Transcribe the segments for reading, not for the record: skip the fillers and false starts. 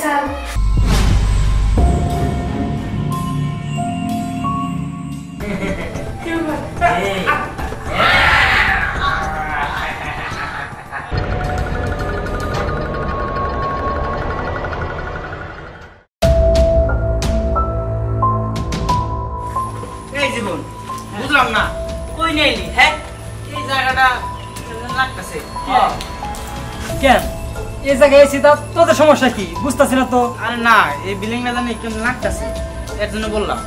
Sir এই জীবন বুঝলাম না কই নেইনি হ্যাঁ এই জায়গাটা লাগতেছে কেন এই জায়গায় এসে তা তোদের সমস্যা কি বুঝতেছি না তো। আরে না এই বিল্ডিংটা জানি কেমন লাগতেছে এর জন্য বললাম।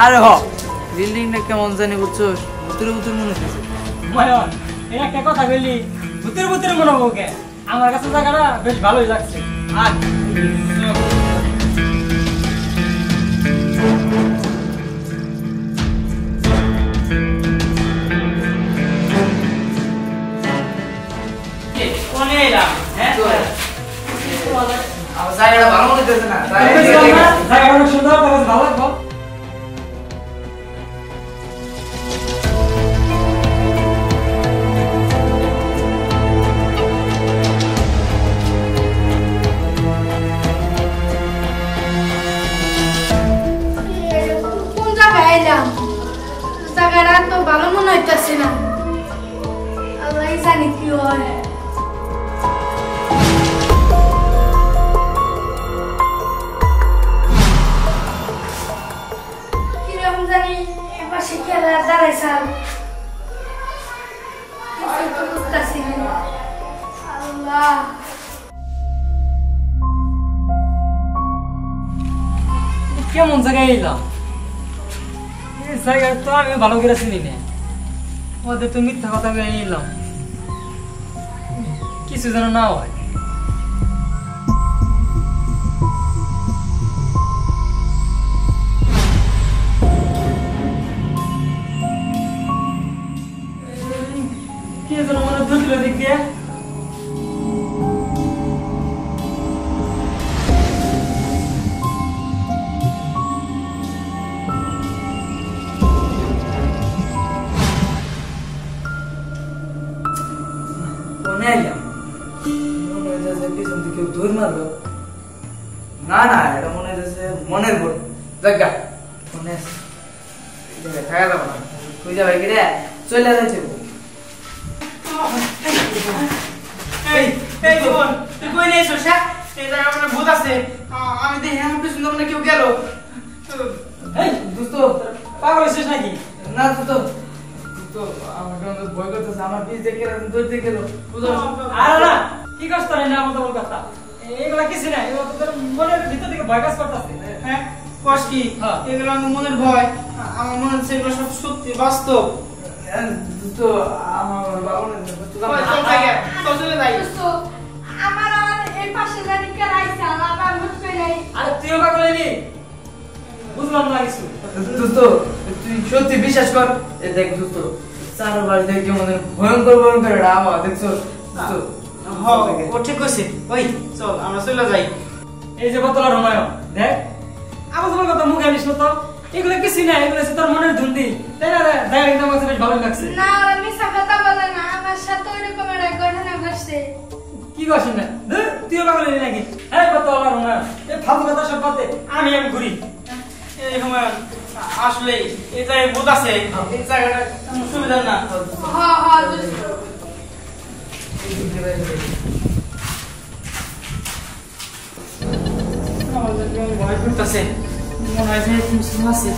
আরে বিল্ডিংটা কেমন জানি বুঝছোস ভুতুরে ভুতুরে মনে হচ্ছে। মায়ন এই একটা কথা বললি ভূতের ভূতের মনে হবো কে? আমার কাছে জায়গাটা বেশ ভালোই লাগছে। আর কোনে এলাম হ্যাঁ আমার জায়গাটা ভালো মনে হচ্ছে না। জায়গাটা অনেক সুন্দর, তোমার ভালো লাগবে। কোন জায়গায় এলাম? জায়গাটা তো ভালো মনে হইতেছে না। আল্লাহ জানি কি হয়। কিরকম জানি এপাশে খেলা দাঁড়াইছাল কিছু তো বুঝতেছি না। আল্লাহ কেমন জায়গায় এলাম? এই জায়গায় তো আমি ভালো করে চিনি না, ওদের তো মিথ্যা কথা বলে নিলাম, কিছু যেন না হয়। কে যেন মনে ধরছিল দিক দিয়ে। না না এটা মনে হচ্ছে মনের ভুল জায়গা মনে থাকা যাবো না। তুই যাবে কি রে চলে যাচ্ছে। এই জীবন তুই কই নেই সোসা এই জায়গা মানে ভূত আছে আমি দেখি আমার পিছনে মানে কেউ গেল। এই দোস্ত পাগল হয়েছিস নাকি? না তো আমাকে ভয় করতেছে। আমার পিছ দেখে দৌড়তে গেল। আরে না কি কষ্ট না আমার তো কথা এগুলা কিছু না, এগুলো তোদের মনের ভিতর থেকে ভয় কাজ করতেছে। হ্যাঁ কষ্ট কি এগুলো আমার মনের ভয়, আমার মনে হচ্ছে এগুলো সব সত্যি বাস্তব। তো আমার বাবা চলে যাই। আমার এই পাশে জানি কে রাইছে আমার বুঝতে নাই। আরে তুইও পাগল হইলি? বুঝলাম না কিছু। দোস্ত তুই সত্যি বিশ্বাস কর। এ দেখ দোস্ত চার বাড়ি থেকে কেমন ভয়ঙ্কর ভয়ঙ্কর একটা আবহাওয়া দেখছো। ও ঠিক কইছে ওই চল আমরা চলে যাই। এই যে বোতলা রমায়ণ দেখ আমার তোমার কথা মুখে আনিস না তো, এগুলো কিছু না, এগুলো হচ্ছে তোর মনের ধুন্দি, তাই না? দেখা কিন্তু আমার বেশ ভালো লাগছে। না ওরা মিছা কথা বলে না, আমার সাথে এরকম একটা ঘটনা ঘটছে। কি করছেন না তুইও পাগল হইলি নাকি? হ্যাঁ বোতলা রমায়ণ এই ফালতু কথা সব বাদে আমি ঘুরি। এই হুমায়ুন আসলে এই জায়গায় ভূত আছে, এই জায়গাটা কোনো সুবিধা না। হ্যাঁ হ্যাঁ দোস্ত ভয় করতেছে, মনে হয় যে কিছু আছে।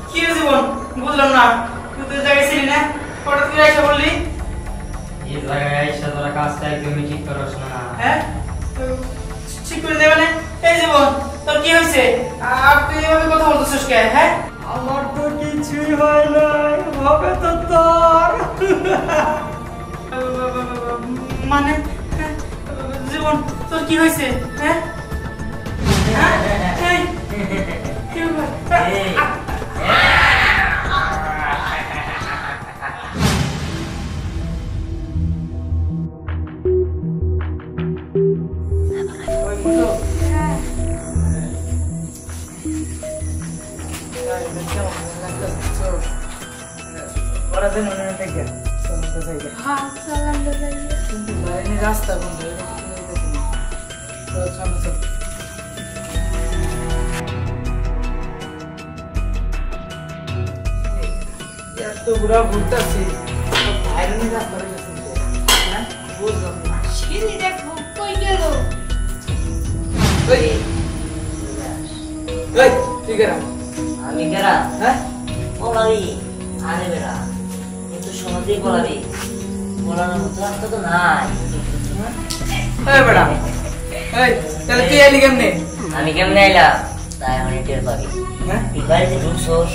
কি রে জীবন বুঝলাম না, তুই তো জায়গায় ছিলি না, হঠাৎ করে এসে বললি? এই জায়গায় এসে তোরা কাজটা একদমই ঠিক করছ না। হ্যাঁ ঠিক করে দেবে না? এই জীবন তোর কি হয়েছে আর তুই এভাবে কথা বলতেছিস কে? হ্যাঁ আমার তো কিছুই হয় নাই, হবে তো তোর। মানে জীবন তোর কি হয়েছে? হ্যাঁ এই কি ব্যাপার? ওরা তো মনে থেকে চলতে থাকে হ্যাঁ সালাম দাদা কিন্তু বাইরে রাস্তা বন্ধ তো সামনে চল এত ঘুরা ঘুরতেছি বাইরে রাস্তা রয়েছে হ্যাঁ বুঝলাম না সিঁড়িটা কই গেল ওই ওই ঠিক আছে আমি কেরা হ্যাঁ বলাবি আরে বেড়া কিন্তু সহজেই বলাবি বলানোর মতো রাস্তা তো নাই এই বেটা এই তাহলে তুই এলি কেমনে আমি কেমনে এলাম তাই এখন টের পাবি হ্যাঁ তুই বাড়িতে ঢুকছোস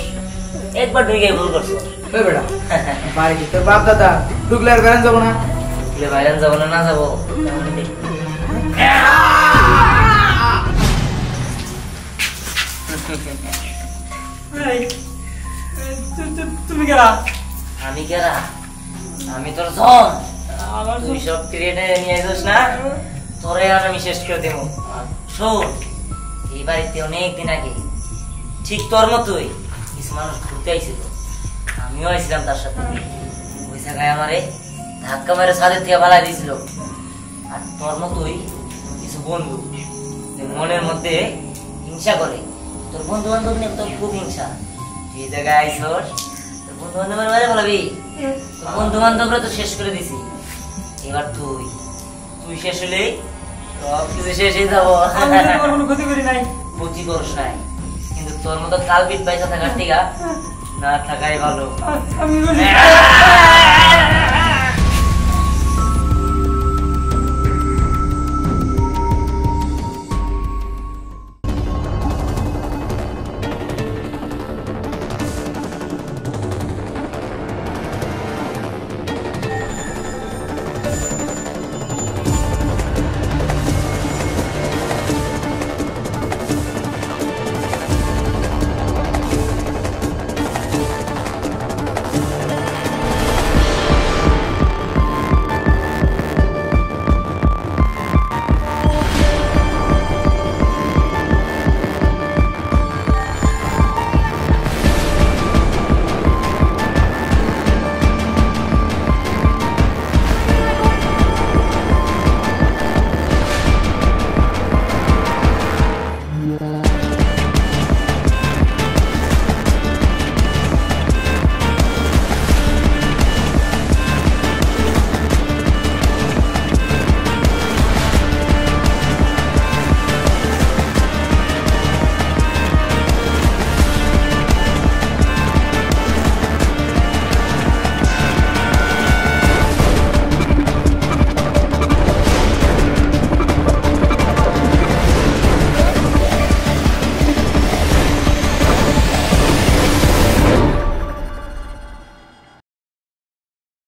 একবার ঢুকে ভুল করছোস ওই বেটা বাড়ি কি তোর বাপ দাদা ঢুকলে আর বেড়ান যাবো না তুই বাইরে যাবো না যাবো তেমনই দেখবি। তুমি কেরা আমি কেরা আমি তোর জন আমার তুই সব ক্রিয়েটে নিয়ে আসিস না তোরে আর আমি শেষ করে দেবো শোন এই বাড়িতে অনেকদিন আগে ঠিক তোর মতোই কিছু মানুষ ঘুরতে আইছিল আমিও আইছিলাম তার সাথে ওই জায়গায় আমারে ধাক্কা মেরে ছাদের থেকে পালাই দিয়েছিল আর তোর মতোই কিছু বন্ধু যে মনের মধ্যে হিংসা করে তোর বন্ধু বান্ধব নিয়ে তোর খুব হিংসা এই জায়গায় আইসর তোর বন্ধু বান্ধবের বারে বলাবি তোর বন্ধু বান্ধবরা তো শেষ করে দিছি এবার তুই তুই শেষ হলেই সব কিছু শেষ হয়ে যাবো আমি তো তোমার কোনো ক্ষতি করি নাই বুঝি করস নাই কিন্তু তোর মতো কালপিট পয়সা থাকার টিকা না থাকাই ভালো আমি বলি